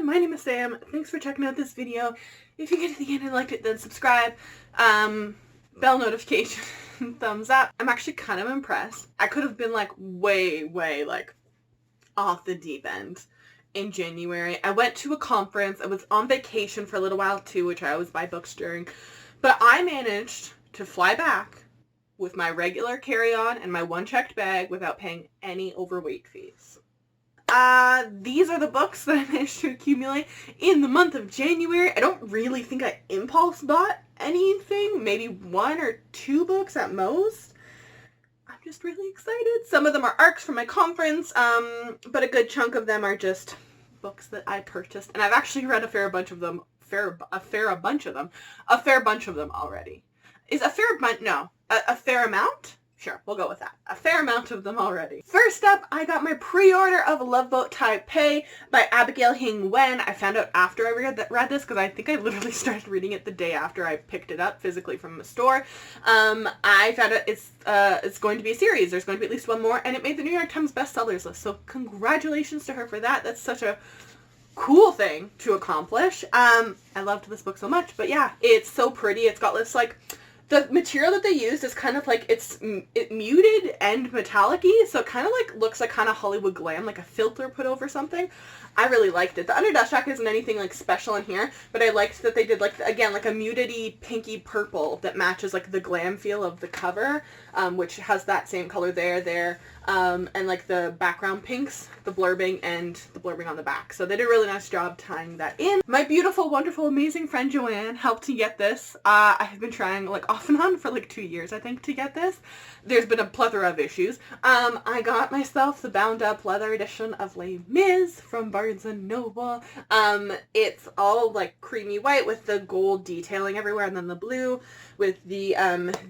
everyone, my name is Sam. Thanks for checking out this video. If you get to the end and liked it, then subscribe. Bell notification, thumbs up. I'm actually kind of impressed. I could have been like way like off the deep end in January. I went to a conference. I was on vacation for a little while too, which I always buy books during. But I managed to fly back with my regular carry-on and my one checked bag without paying any overweight fees. These are the books that I managed to accumulate in the month of January. I don't really think I impulse bought anything. Maybe 1 or 2 books at most. I'm just really excited. Some of them are arcs from my conference, but a good chunk of them are just books that I purchased. And I've actually read a fair bunch of them already. Is a fair bunch? No. A fair amount? Sure, we'll go with that. A fair amount of them already. First up, I got my pre-order of Love Boat Taipei by Abigail Hing Wen. I found out after I read this because I think I literally started reading it the day after I picked it up physically from the store. I found out it's going to be a series. There's going to be at least one more, and it made the New York Times bestsellers list. So congratulations to her for that. That's such a cool thing to accomplish. I loved this book so much, but yeah, it's so pretty. It's got this like, the material that they used is kind of like, it's muted and metallic-y, so it kind of like looks like kind of Hollywood glam, like a filter put over something. I really liked it. The underdust jacket isn't anything like special in here, but I liked that they did like, again, like a muted-y pinky purple that matches like the glam feel of the cover, which has that same color there, and like the background pinks, the blurbing, and the blurbing on the back. So they did a really nice job tying that in. My beautiful, wonderful, amazing friend Joanne helped to get this. I have been trying like off and on for like 2 years, I think, to get this. There's been a plethora of issues. I got myself the bound up leather edition of Les Mis from Barnes & Noble. It's all like creamy white with the gold detailing everywhere, and then the blue with the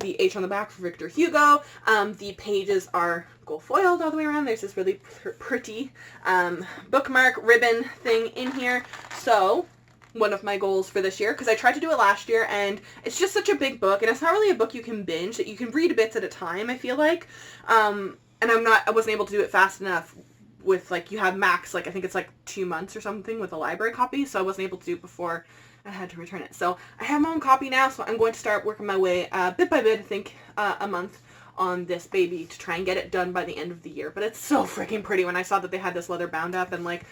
H on the back for Victor Hugo. The pages are gold foiled all the way around. There's this really pretty bookmark ribbon thing in here. So one of my goals for this year, because I tried to do it last year, and it's just such a big book, and it's not really a book you can binge, that you can read bits at a time, I feel like. And I wasn't able to do it fast enough with, like, you have max, like, I think it's like 2 months or something with a library copy, so I wasn't able to do it before I had to return it. So I have my own copy now, so I'm going to start working my way bit by bit, I think, a month on this baby to try and get it done by the end of the year. But it's so freaking pretty. When I saw that they had this leather bound up, and like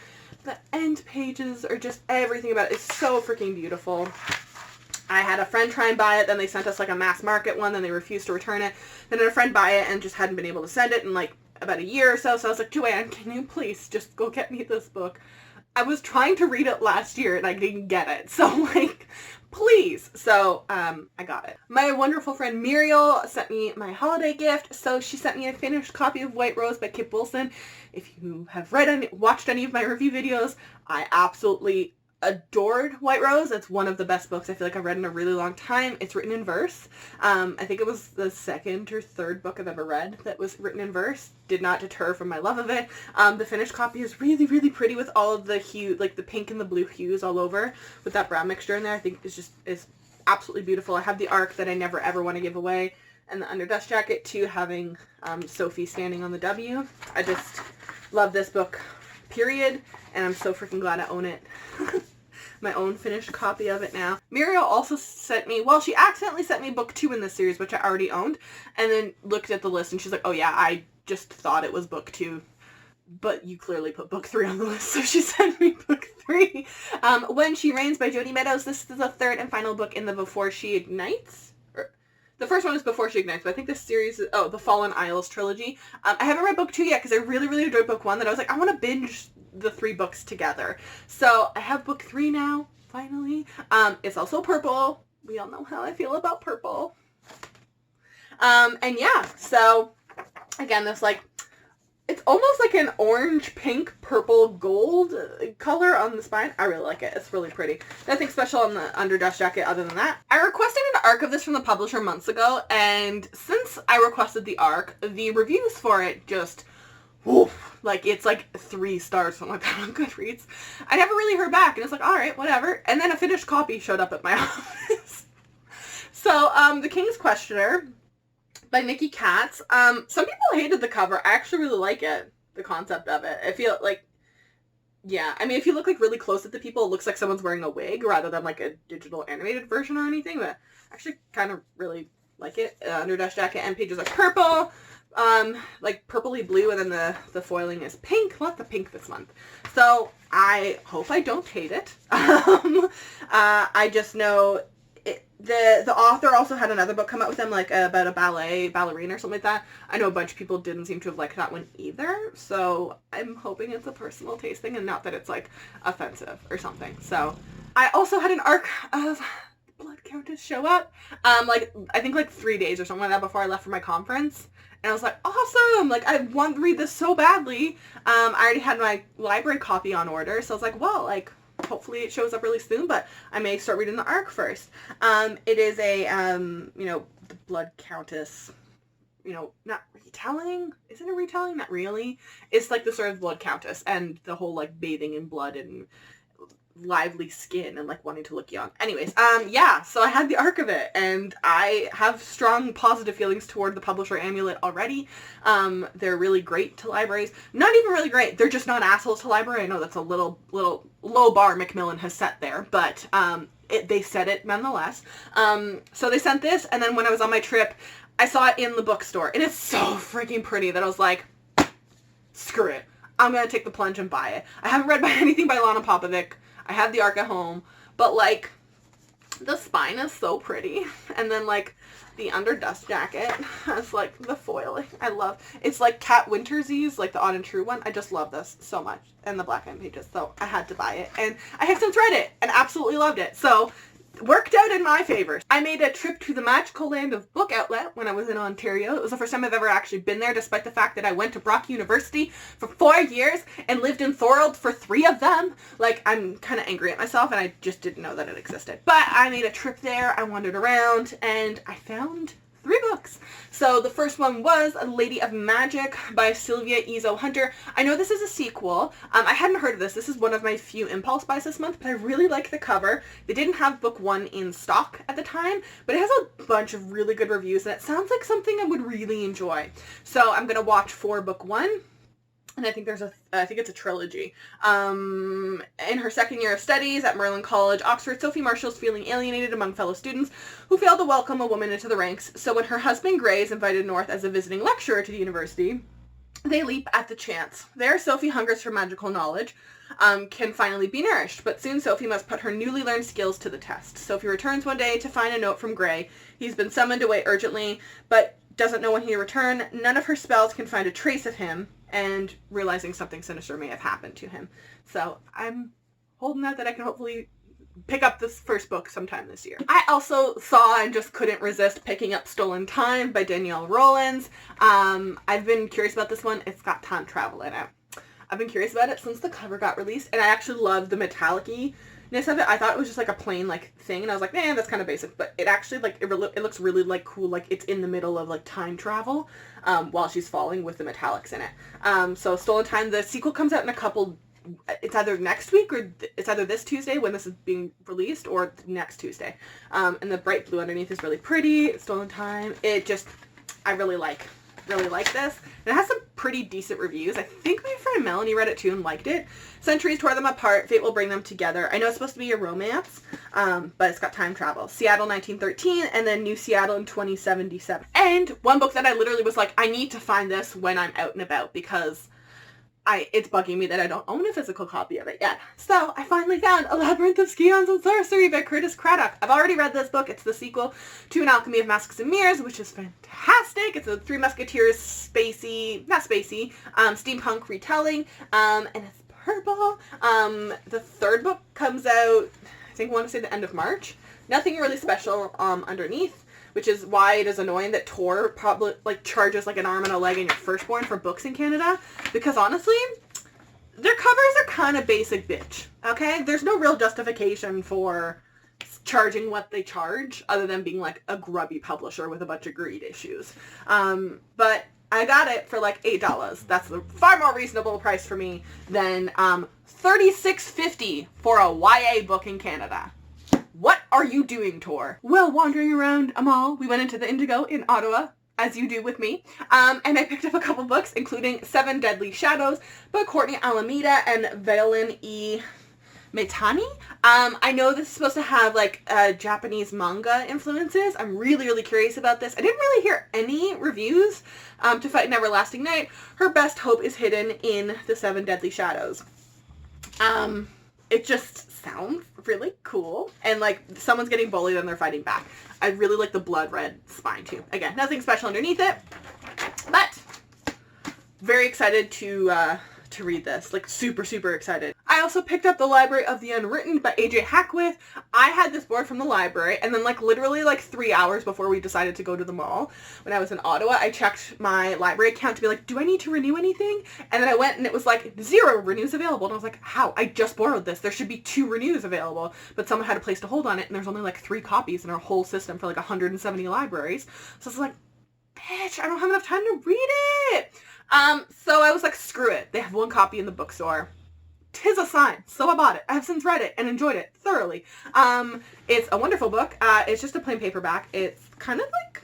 the end pages are just, everything about it is so freaking beautiful. I had a friend try and buy it, then they sent us like a mass market one, then they refused to return it. Then I had a friend buy it and just hadn't been able to send it in like about a year or so. So I was like, Joanne, can you please just go get me this book? I was trying to read it last year and I didn't get it. So like, please. So I got it. My wonderful friend Muriel sent me my holiday gift. So she sent me a finished copy of White Rose by Kip Wilson. If you have watched any of my review videos, I absolutely adored White Rose. It's one of the best books I feel like I've read in a really long time. It's written in verse. I think it was the 2nd or 3rd book I've ever read that was written in verse. Did not deter from my love of it. The finished copy is really pretty with all of the hue, like the pink and the blue hues all over with that brown mixture in there. I think it's absolutely beautiful. I have the arc that I never ever want to give away, and the underdust jacket too, having Sophie standing on the W. I just love this book, period, and I'm so freaking glad I own it. My own finished copy of it now. Muriel also sent me, well, she accidentally sent me book 2 in this series, which I already owned, and then looked at the list and she's like, oh yeah, I just thought it was book 2, but you clearly put book 3 on the list, so she sent me book 3. When She Reigns by Jodi Meadows. This is the 3rd and final book in the Before She Ignites. The first one is Before She Ignites, but I think this series is, the Fallen Isles trilogy. I haven't read book 2 yet because I really enjoyed book 1, that I was like, I want to binge the 3 books together. So I have book 3 now, finally. It's also purple. We all know how I feel about purple. And yeah, so again, this like, it's almost like an orange, pink, purple, gold color on the spine. I really like it. It's really pretty. Nothing special on the underdust jacket other than that. I requested an arc of this from the publisher months ago, and since I requested the arc, the reviews for it just, woof, like it's like 3 stars, something like that on GoodReads. I never really heard back, and it's like, alright, whatever. And then a finished copy showed up at my office. So, The King's Questioner by Nikki Katz. Some people hated the cover. I actually really like it, the concept of it. I feel like Yeah, I mean, if you look like really close at the people, it looks like someone's wearing a wig rather than like a digital animated version or anything, but I actually kind of really like it. Underdash jacket and pages are purple, like purpley blue, and then the foiling is pink. Lots of pink this month. So I hope I don't hate it. I just know the author also had another book come out with them, like about a ballerina or something like that. I know a bunch of people didn't seem to have liked that one either, so I'm hoping it's a personal taste thing and not that it's like offensive or something. So I also had an Ark of Blood Countess show up, like I think like 3 days or something like that before I left for my conference. And I was like, awesome! Like, I want to read this so badly. I already had my library copy on order, so I was like, well, like, hopefully it shows up really soon, but I may start reading the Ark first. It is a, you know, the Blood Countess, you know, not retelling? Is it a retelling? Not really. It's like the sort of Blood Countess and the whole, like, bathing in blood and lively skin and like wanting to look young. Anyways, yeah, so I had the Ark of It, and I have strong positive feelings toward the publisher Amulet already. They're really great to libraries. Not even really great, they're just not assholes to library. I know that's a little low bar Macmillan has set there, but they said it nonetheless. So they sent this, and then when I was on my trip, I saw it in the bookstore, and it's so freaking pretty that I was like, screw it, I'm gonna take the plunge and buy it. I haven't read anything by Lana Popovic. I have the Ark at home, but like the spine is so pretty, and then like the underdust jacket has like the foiling. I love it's like Cat Wintersy's, like the Odd and True one. I just love this so much, and the black end pages, so I had to buy it, and I have since read it and absolutely loved it. So worked out in my favor. I made a trip to the magical land of Book Outlet when I was in Ontario. It was the first time I've ever actually been there, despite the fact that I went to Brock University for 4 years and lived in Thorold for 3 of them. Like, I'm kind of angry at myself, and I just didn't know that it existed. But I made a trip there, I wandered around, and I found 3 books. So the first one was Lady of Magic by Sylvia Ezo Hunter. I know this is a sequel. I hadn't heard of this. This is one of my few impulse buys this month, but I really like the cover. They didn't have book 1 in stock at the time, but it has a bunch of really good reviews, and it sounds like something I would really enjoy. So I'm going to watch for book 1. And I think I think it's a trilogy. In her second year of studies at Merlin College, Oxford, Sophie Marshall's feeling alienated among fellow students who failed to welcome a woman into the ranks. So when her husband Gray is invited north as a visiting lecturer to the university, they leap at the chance. There, Sophie hungers for magical knowledge, can finally be nourished, but soon Sophie must put her newly learned skills to the test. Sophie returns one day to find a note from Gray. He's been summoned away urgently, but doesn't know when he'll return. None of her spells can find a trace of him, and realizing something sinister may have happened to him. So I'm holding out that I can hopefully pick up this first book sometime this year. I also saw and just couldn't resist picking up Stolen Time by Danielle Rollins. I've been curious about this one. It's got time travel in it. I've been curious about it since the cover got released, and I actually love the metallic-ness of it. I thought it was just like a plain like thing, and I was like, man, that's kind of basic, but it actually like it looks really like cool, like it's in the middle of like time travel while she's falling with the metallics in it. So Stolen Time, the sequel comes out in a couple, it's either next week or it's either this Tuesday when this is being released or next Tuesday. And the bright blue underneath is really pretty. Stolen Time, I really like this. And it has some pretty decent reviews. I think my friend Melanie read it too and liked it. Centuries tore them apart. Fate will bring them together. I know it's supposed to be a romance, but it's got time travel. Seattle 1913 and then New Seattle in 2077. And one book that I literally was like, I need to find this when I'm out and about because it's bugging me that I don't own a physical copy of it yet. So I finally found A Labyrinth of Scions and Sorcery by Curtis Craddock. I've already read this book. It's the sequel to An Alchemy of Masks and Mirrors, which is fantastic. It's a Three Musketeers steampunk retelling, and it's purple. The third book comes out, I think I want to say the end of March. Nothing really special underneath, which is why it is annoying that Tor probably like charges like an arm and a leg in your firstborn for books in Canada, because honestly, their covers are kind of basic bitch, okay? There's no real justification for charging what they charge other than being like a grubby publisher with a bunch of greed issues. But I got it for like $8. That's a far more reasonable price for me than $36.50 for a YA book in Canada. What are you doing, Tor? Well, wandering around a mall, we went into the Indigo in Ottawa. as you do with me. And I picked up a couple books, including Seven Deadly Shadows by Courtney Alameda and Valen E. Metani. I know this is supposed to have like Japanese manga influences. I'm really, really curious about this. I didn't really hear any reviews to Fight an Everlasting Night. Her best hope is hidden in the Seven Deadly Shadows. It just sounds really cool. And like someone's getting bullied and they're fighting back. I really like the blood red spine too. Again, nothing special underneath it, but very excited to read this. Like super, super excited. I also picked up The Library of the Unwritten by AJ Hackwith. I had this board from the library, and then like literally like 3 hours before we decided to go to the mall when I was in Ottawa, I checked my library account to be like, do I need to renew anything? And then I went and it was like 0 renews available. And I was like, how? I just borrowed this. There should be 2 renews available. But someone had a place to hold on it, and there's only like 3 copies in our whole system for like 170 libraries. So I was like, bitch, I don't have enough time to read it. So I was like, screw it. They have 1 copy in the bookstore. 'Tis a sign. So I bought it. I have since read it and enjoyed it thoroughly. It's a wonderful book. It's just a plain paperback. It's kind of like,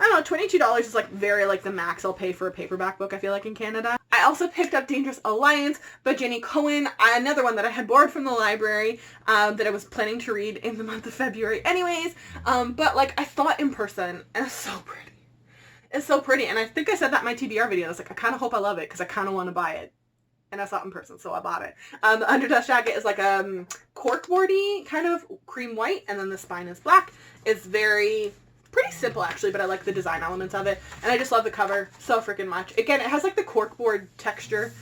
I don't know, $22 is like very like the max I'll pay for a paperback book, I feel like, in Canada. I also picked up Dangerous Alliance by Jenny Cohen, another one that I had borrowed from the library that I was planning to read in the month of February anyways. But like I saw it in person and it's so pretty. It's so pretty, and I think I said that in my TBR video. I was like, I kind of hope I love it because I kind of want to buy it. And I saw it in person, so I bought it. The underdust jacket is like a corkboardy kind of cream white, and then the spine is black. It's very pretty simple actually, but I like the design elements of it, and I just love the cover so freaking much. Again, it has like the corkboard texture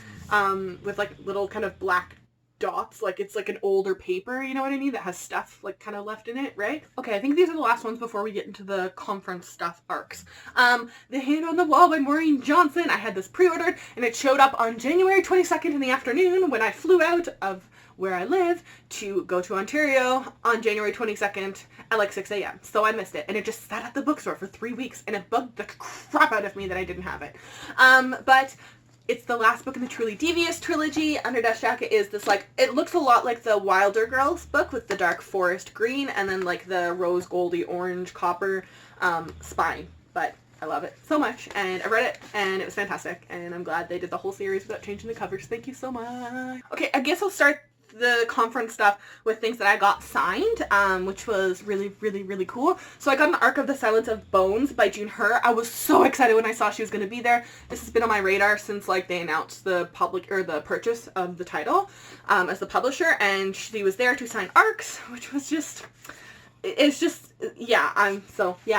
with like little kind of black dots, like it's like an older paper, you know what I mean, that has stuff like kind of left in it, right? Okay, I think these are the last ones before we get into the conference stuff arcs. The Hand on the Wall by Maureen Johnson. I had this pre-ordered and it showed up on January 22nd in the afternoon when I flew out of where I live to go to Ontario on January 22nd at like 6 a.m. So I missed it, and it just sat at the bookstore for 3 weeks, and it bugged the crap out of me that I didn't have it. But it's the last book in the Truly Devious trilogy. Underdust Jacket is this like, it looks a lot like the Wilder Girls book with the dark forest green and then like the rose goldy orange copper spine. But I love it so much, and I read it and it was fantastic, and I'm glad they did the whole series without changing the covers. Thank you so much. Okay, I guess I'll start the conference stuff with things that I got signed, which was really, really, really cool. So I got an Ark of the Silence of Bones by June Hur. I was so excited when I saw she was going to be there. This has been on my radar since like they announced the the purchase of the title as the publisher, and she was there to sign arcs, which was just, it's just, yeah, I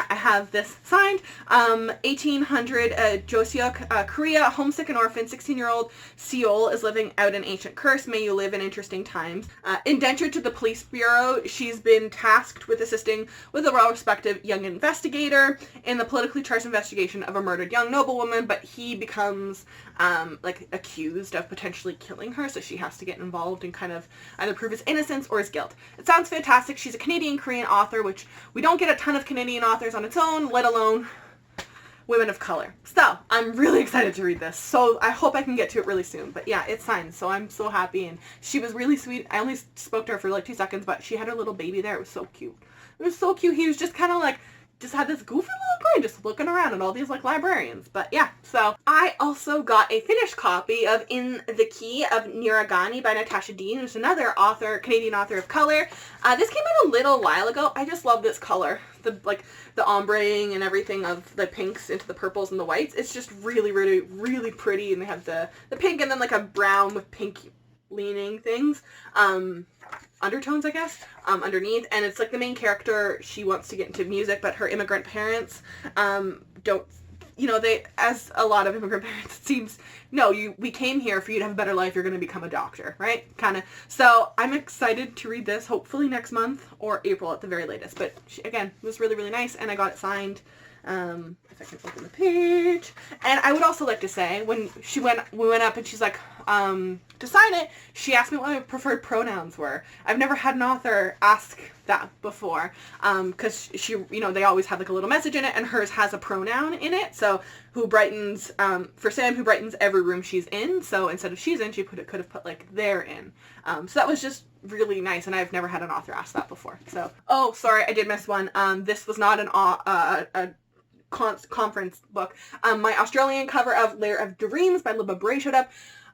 have this signed. 1800 Joseok, Korea, homesick and orphan, 16-year-old Seol is living out an ancient curse. May you live in interesting times. Indentured to the police bureau, she's been tasked with assisting with a well-respected young investigator in the politically charged investigation of a murdered young noblewoman, but he becomes like accused of potentially killing her, so she has to get involved and kind of either prove his innocence or his guilt. It sounds fantastic. She's a Canadian-Korean author, which we don't get a ton of Canadian authors on its own, let alone women of color. So I'm really excited to read this. So I hope I can get to it really soon. But yeah, it's signed, so I'm so happy. And she was really sweet. I only spoke to her for like 2 seconds, but she had her little baby there. It was so cute. It was so cute. He was just kind of like, just had this goofy little grin just looking around at all these like librarians. But yeah, so I also got a finished copy of In the Key of Neera Gandhi by Natasha Dean, who's another author, Canadian author of color. This came out a little while ago. I just love this color. The ombreing and everything of the pinks into the purples and the whites. It's just really, really, really pretty. And they have the pink and then like a brown with pink leaning things. Undertones, I guess, underneath, and it's like the main character, she wants to get into music, but her immigrant parents don't, you know, they, as a lot of immigrant parents, it seems, no, we came here for you to have a better life, you're going to become a doctor, right, kind of. So I'm excited to read this, hopefully next month, or April at the very latest, but she, again, it was really, really nice, and I got it signed. If I can open the page. And I would also like to say, when we went up and she's like, to sign it, she asked me what my preferred pronouns were. I've never had an author ask that before, because she, you know, they always have like a little message in it, and hers has a pronoun in it, so who brightens, for Sam, who brightens every room she's in, so instead of she's in, she could have put like they're in. So that was just really nice, and I've never had an author ask that before. So, oh, sorry, I did miss one. This was not conference book. My Australian cover of Lair of Dreams by Libba Bray showed up.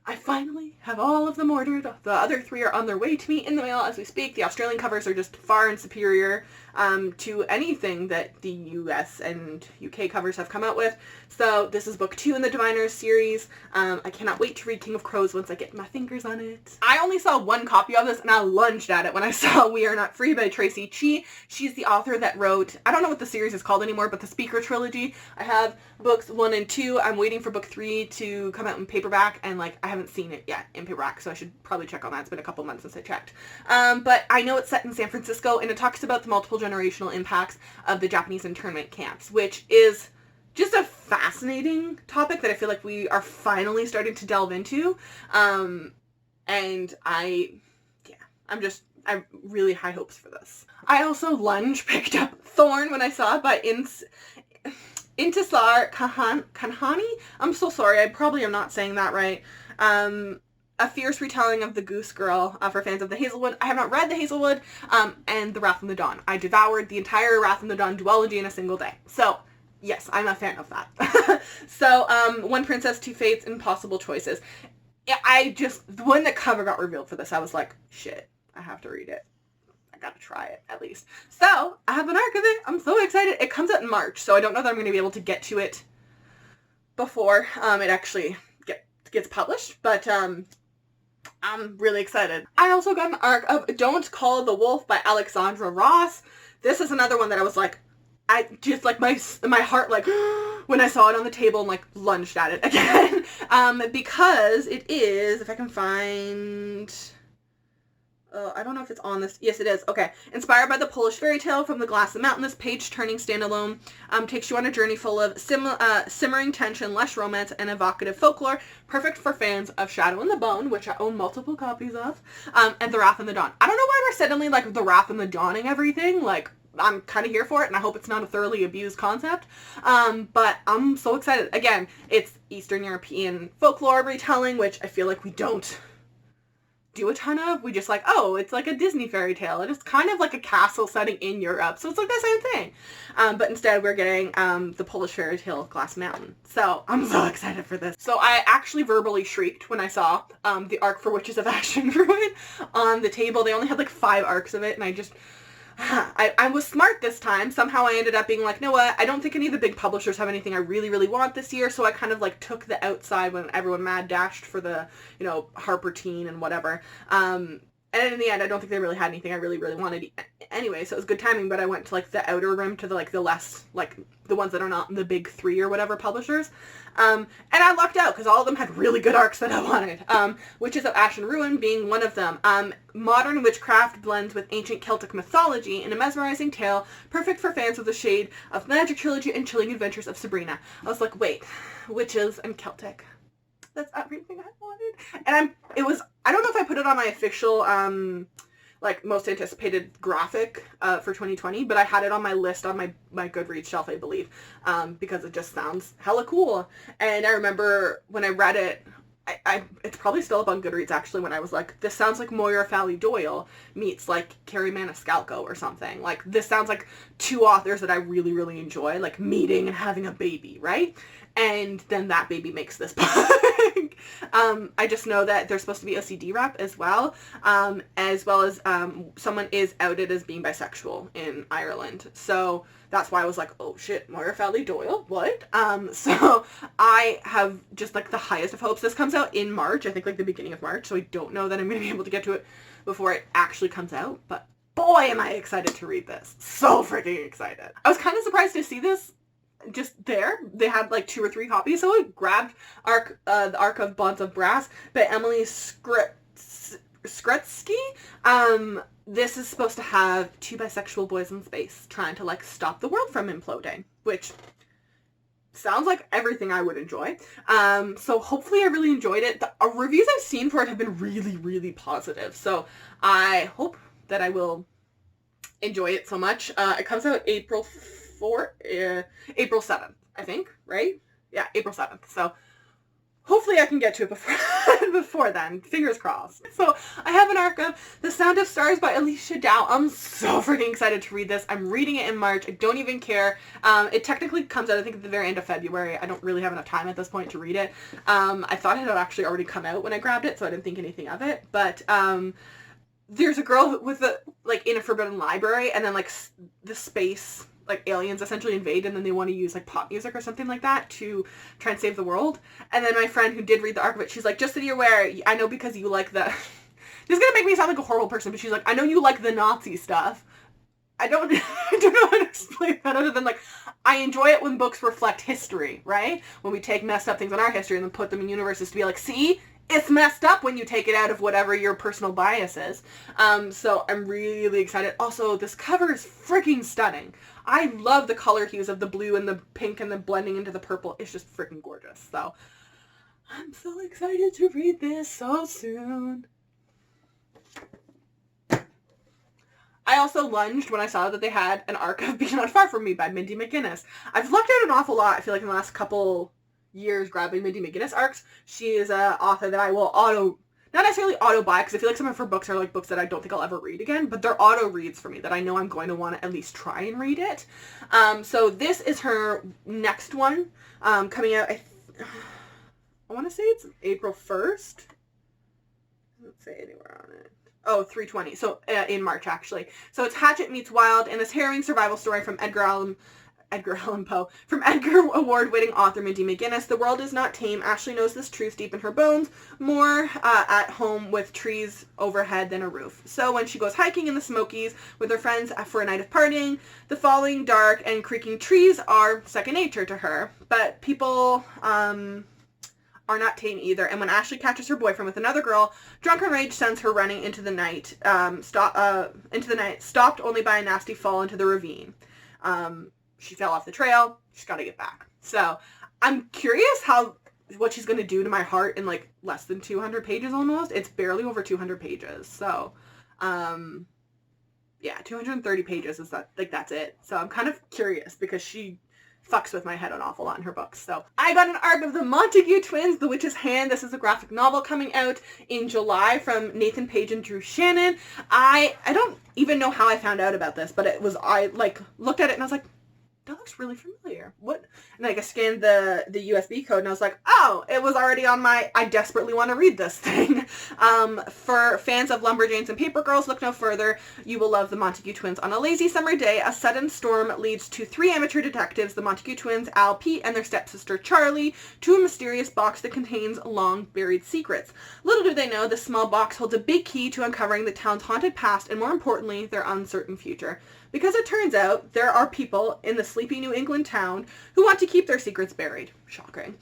I finally have all of them ordered. The other 3 are on their way to me in the mail as we speak. The Australian covers are just far and superior to anything that the US and UK covers have come out with. So this is book 2 in the Diviners series. I cannot wait to read King of Crows once I get my fingers on it. I only saw 1 copy of this and I lunged at it when I saw We Are Not Free by Tracy Chee. She's the author that wrote, I don't know what the series is called anymore, but the Speaker trilogy. I have books 1 and 2. I'm waiting for book 3 to come out in paperback, and like I haven't seen it yet in paperback, so I should probably check on that. It's been a couple months since I checked. But I know it's set in San Francisco, and it talks about the multiple generational impacts of the Japanese internment camps, which is just a fascinating topic that I feel like we are finally starting to delve into. And I have really high hopes for this. I also picked up Thorne when I saw it by Intisar Kanhani. I'm so sorry, I probably am not saying that right. A fierce retelling of The Goose Girl for fans of the Hazelwood. I have not read the Hazelwood and The Wrath of the Dawn. I devoured the entire Wrath of the Dawn duology in a single day. So, yes, I'm a fan of that. So, One Princess, Two Fates, Impossible Choices. When the cover got revealed for this, I was like, shit, I have to read it. I gotta try it, at least. So, I have an Ark of It. I'm so excited. It comes out in March, so I don't know that I'm going to be able to get to it before it actually gets published, but I'm really excited. I also got an Ark of Don't Call the Wolf by Alexandra Ross. This is another one that I was like, I just like my heart like when I saw it on the table and like lunged at it again. Because it is, if I can find, I don't know if it's on this. Yes, it is. Okay. Inspired by the Polish fairy tale from the Glass and Mountain, this page-turning standalone takes you on a journey full of simmering tension, lush romance, and evocative folklore, perfect for fans of Shadow and the Bone, which I own multiple copies of, and The Wrath and the Dawn. I don't know why we're suddenly like The Wrath and the Dawning everything. Like, I'm kind of here for it, and I hope it's not a thoroughly abused concept. But I'm so excited. Again, it's Eastern European folklore retelling, which I feel like we don't do a ton of. We just like, oh, it's like a Disney fairy tale. It's kind of like a castle setting in Europe, so it's like the same thing. But instead we're getting the Polish fairy tale Glass Mountain. So I'm so excited for this. So I actually verbally shrieked when I saw the Ark for Witches of Ash and Ruin on the table. They only had like 5 arcs of it, and I was smart this time. Somehow I ended up being like, no, what? I don't think any of the big publishers have anything I really, really want this year. So I kind of like took the outside when everyone mad dashed for the, Harper Teen and whatever. And in the end, I don't think they really had anything I really, really wanted anyway. So it was good timing, but I went to like the outer rim to the less, like the ones that are not the big 3 or whatever publishers. And I lucked out because all of them had really good arcs that I wanted. Witches of Ash and Ruin being one of them. Modern witchcraft blends with ancient Celtic mythology in a mesmerizing tale, perfect for fans of the shade of Magic Trilogy and chilling adventures of Sabrina. I was like, wait, witches and Celtic. That's everything I wanted. And I don't know if I put it on my official, most anticipated graphic for 2020, but I had it on my list on my GoodReads shelf, I believe, because it just sounds hella cool. And I remember when I read it, it's probably still up on GoodReads actually, when I was like, this sounds like Moira Fowley-Doyle meets like Carrie Maniscalco or something. Like, this sounds like 2 authors that I really, really enjoy, like meeting and having a baby, right? And then that baby makes this book. I just know that there's supposed to be OCD rap as well as someone is outed as being bisexual in Ireland. So that's why I was like, oh shit, Moira Fowley-Doyle, what? So I have just like the highest of hopes. This comes out in March, I think like the beginning of March, so I don't know that I'm going to be able to get to it before it actually comes out, but boy am I excited to read this. So freaking excited. I was kind of surprised to see this just there. They had like 2 or 3 copies, so I grabbed the Ark of Bonds of Brass by Emily Skrutsky. This is supposed to have 2 bisexual boys in space trying to like stop the world from imploding, which sounds like everything I would enjoy. So hopefully I really enjoyed it. The reviews I've seen for it have been really, really positive, so I hope that I will enjoy it so much. It comes out April 7th, I think, right? Yeah, April 7th. So hopefully I can get to it before then. Fingers crossed. So I have an arc of The Sound of Stars by Alicia Dow. I'm so freaking excited to read this. I'm reading it in March. I don't even care. It technically comes out, I think, at the very end of February. I don't really have enough time at this point to read it. I thought it had actually already come out when I grabbed it, so I didn't think anything of it. But there's a girl with in a forbidden library, and then the space aliens essentially invade, and then they want to use pop music or something like that to try and save the world. And then my friend who did read the Ark of It, she's like, just so you're aware, I know because you like the this is gonna make me sound like a horrible person, but she's like, I know you like the Nazi stuff. I don't know how to explain that other than I enjoy it when books reflect history, right? When we take messed up things in our history and then put them in universes to be like, see, it's messed up when you take it out of whatever your personal bias is. So I'm really excited. Also, this cover is freaking stunning. I love the color hues of the blue and the pink and the blending into the purple. It's just freaking gorgeous. So I'm so excited to read this so soon. I also lunged when I saw that they had an arc of Be Not Far From Me by Mindy McGinnis. I've looked at an awful lot, I feel like, in the last couple years grabbing Mindy McGinnis arcs. She is an author that I will not necessarily auto buy, because I feel like some of her books are books that I don't think I'll ever read again, but they're auto reads for me that I know I'm going to want to at least try and read it. So this is her next one coming out, I want to say it's April 1st. Doesn't say anywhere on it. Oh, 3/20. So in March, actually. So it's Hatchet Meets Wild, and this harrowing survival story from Edgar Allan Poe. From Edgar Award-winning author Mindy McGinnis. The world is not tame. Ashley knows this truth deep in her bones, more at home with trees overhead than a roof. So when she goes hiking in the Smokies with her friends for a night of partying, the falling dark and creaking trees are second nature to her. But people are not tame either, and when Ashley catches her boyfriend with another girl, drunken rage sends her running into the night, stopped only by a nasty fall into the ravine. She fell off the trail. She's got to get back. So I'm curious what she's going to do to my heart in less than 200 pages almost. It's barely over 200 pages. So, yeah, 230 pages is that's it. So I'm kind of curious because she fucks with my head an awful lot in her books. So I got an arc of the Montague twins, The Witch's Hand. This is a graphic novel coming out in July from Nathan Page and Drew Shannon. I don't even know how I found out about this, but I looked at it and I was like, that looks really familiar. What? And I scanned the USB code and I was like, oh, it was already on my I desperately want to read this thing. For fans of Lumberjanes and Paper Girls, look no further. You will love the Montague twins. On a lazy summer day, a sudden storm leads to three amateur detectives, the Montague twins, Al, Pete, and their stepsister Charlie, to a mysterious box that contains long-buried secrets. Little do they know, this small box holds a big key to uncovering the town's haunted past and, more importantly, their uncertain future. Because it turns out there are people in the sleepy New England town who want to keep their secrets buried. Shocking.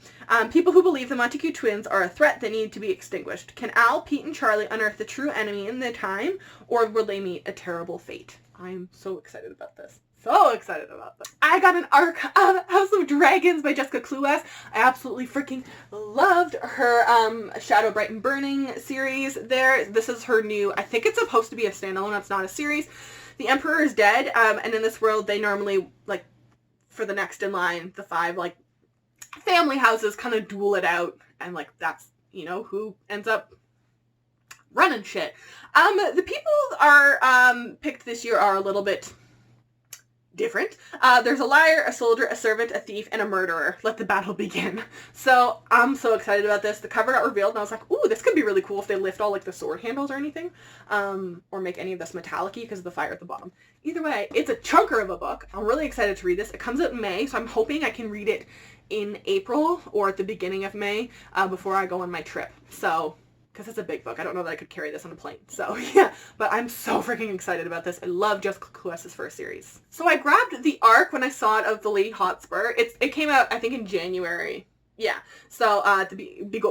People who believe the Montague twins are a threat that need to be extinguished. Can Al, Pete, and Charlie unearth the true enemy in their time, or will they meet a terrible fate? I'm so excited about this. So excited about this. I got an arc of House of Dragons by Jessica Cluess. I absolutely freaking loved her Shadow, Bright, and Burning series there. This is her new, I think it's supposed to be a standalone, it's not a series. The Emperor is dead, and in this world, they normally, for the next in line, the five, family houses kind of duel it out, and, that's, who ends up running shit. The people are, picked this year are a little bit different. There's a liar, a soldier, a servant, a thief, and a murderer. Let the battle begin. So I'm so excited about this. The cover got revealed and I was like, ooh, this could be really cool if they lift all the sword handles or anything. Or make any of this metallic-y because of the fire at the bottom. Either way, it's a chunker of a book. I'm really excited to read this. It comes out in May, so I'm hoping I can read it in April or at the beginning of May before I go on my trip. So, because it's a big book. I don't know that I could carry this on a plane. So, yeah. But I'm so freaking excited about this. I love Jessica Cluess's first series. So I grabbed the arc when I saw it of the Lady Hotspur. It came out, I think, in January. Yeah. So,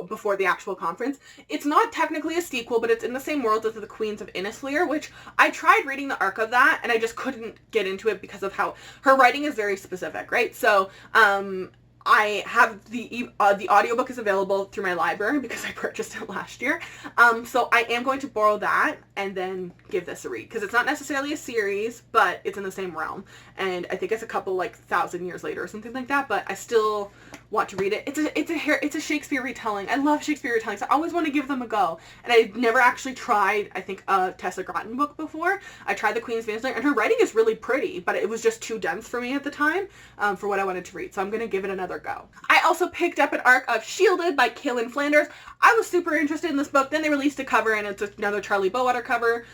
before the actual conference. It's not technically a sequel, but it's in the same world as the Queens of Innisfleer, which I tried reading the arc of that, and I just couldn't get into it because of how her writing is very specific, right? So, I have the audiobook is available through my library because I purchased it last year. So I am going to borrow that and then give this a read because it's not necessarily a series, but it's in the same realm. And I think it's a couple 1,000 years later or something like that, but I still want to read it. It's a Shakespeare retelling. I love Shakespeare retellings. I always want to give them a go. And I've never actually tried, I think, a Tessa Gratton book before. I tried The Queen's Vanishing, and her writing is really pretty, but it was just too dense for me at the time for what I wanted to read. So I'm going to give it another go. I also picked up an arc of Shielded by Kaylin Flanders. I was super interested in this book. Then they released a cover, and it's another Charlie Bowater cover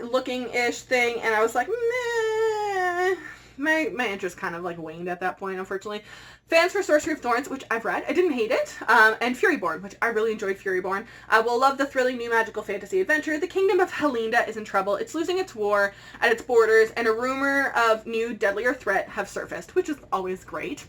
looking-ish thing, and I was like, meh. My interest kind of like waned at that point, unfortunately. Fans for Sorcery of Thorns, which I've read. I didn't hate it. And Furyborn, which I really enjoyed Furyborn. Will love the thrilling new magical fantasy adventure. The kingdom of Helinda is in trouble. It's losing its war at its borders, and a rumor of new deadlier threat have surfaced, which is always great.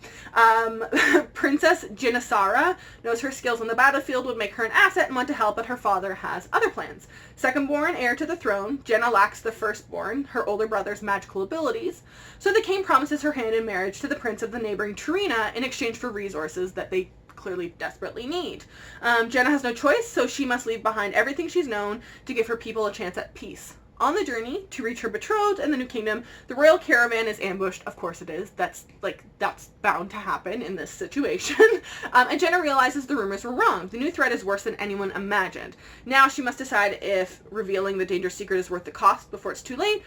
Princess Jinasara knows her skills on the battlefield would make her an asset and want to help, but her father has other plans. Secondborn heir to the throne, Jenna lacks the firstborn, her older brother's magical abilities, so the king promises her hand in marriage to the prince of the neighboring Tarina in exchange for resources that they clearly desperately need. Jenna has no choice, so she must leave behind everything she's known to give her people a chance at peace. On the journey to reach her betrothed in the new kingdom, the royal caravan is ambushed. Of course it is. That's bound to happen in this situation. And Jenna realizes the rumors were wrong. The new threat is worse than anyone imagined. Now she must decide if revealing the dangerous secret is worth the cost before it's too late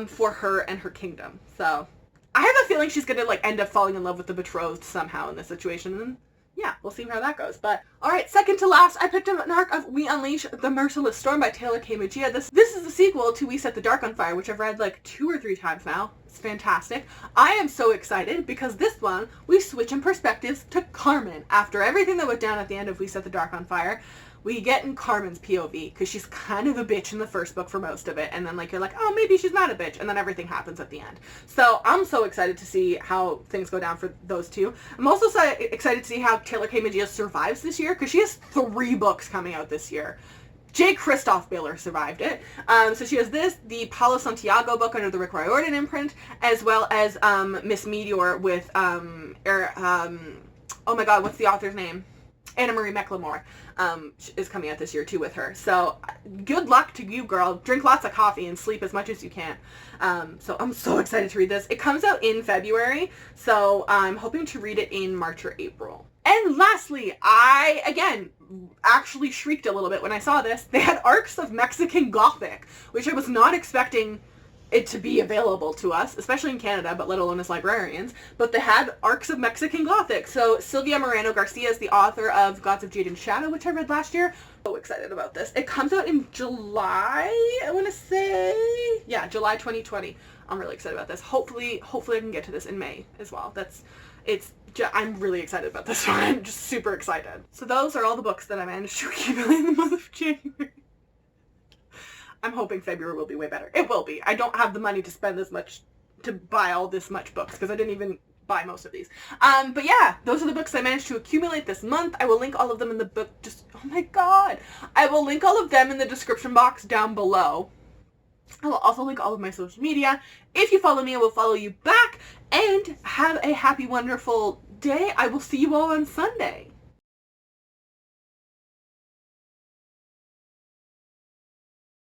for her and her kingdom. So I have a feeling she's going to like end up falling in love with the betrothed somehow in this situation. And yeah, we'll see how that goes. But alright, second to last, I picked up an arc of We Unleash the Merciless Storm by Taylor K. Magia. This is the sequel to We Set the Dark on Fire, which I've read like 2 or 3 times now. It's fantastic. I am so excited because this one, we switch in perspectives to Carmen. After everything that went down at the end of We Set the Dark on Fire, we get in Carmen's POV, because she's kind of a bitch in the first book for most of it, and then like you're like, oh, maybe she's not a bitch, and then everything happens at the end. So I'm so excited to see how things go down for those two. I'm also so excited to see how Taylor K. Magia survives this year, because she has 3 books coming out this year. J. Christoph Baylor survived it. So she has this, the Paulo Santiago book under the Rick Riordan imprint, as well as Miss Meteor with, oh my god, what's the author's name? Anna Marie McLemore is coming out this year too with her. So good luck to you, girl. Drink lots of coffee and sleep as much as you can. So I'm so excited to read this. It comes out in February, so I'm hoping to read it in March or April. And lastly, I, again, actually shrieked a little bit when I saw this. They had Arcs of Mexican Gothic, which I was not expecting it to be available to us, especially in Canada, but let alone as librarians. But they had Arcs of Mexican Gothic. So Sylvia Moreno Garcia is the author of Gods of Jade and Shadow, which I read last year. So excited about this. It comes out in July, I want to say. Yeah, July 2020. I'm really excited about this. Hopefully I can get to this in May as well. I'm really excited about this one. I'm just super excited. So those are all the books that I managed to accumulate in the month of January. I'm hoping February will be way better. It will be. I don't have the money to spend this much, to buy all this much books, because I didn't even buy most of these. But yeah, those are the books I managed to accumulate this month. I will link all of them in the book, oh my god. I will link all of them in the description box down below. I will also link all of my social media. If you follow me, I will follow you back. And have a happy, wonderful day. I will see you all on Sunday.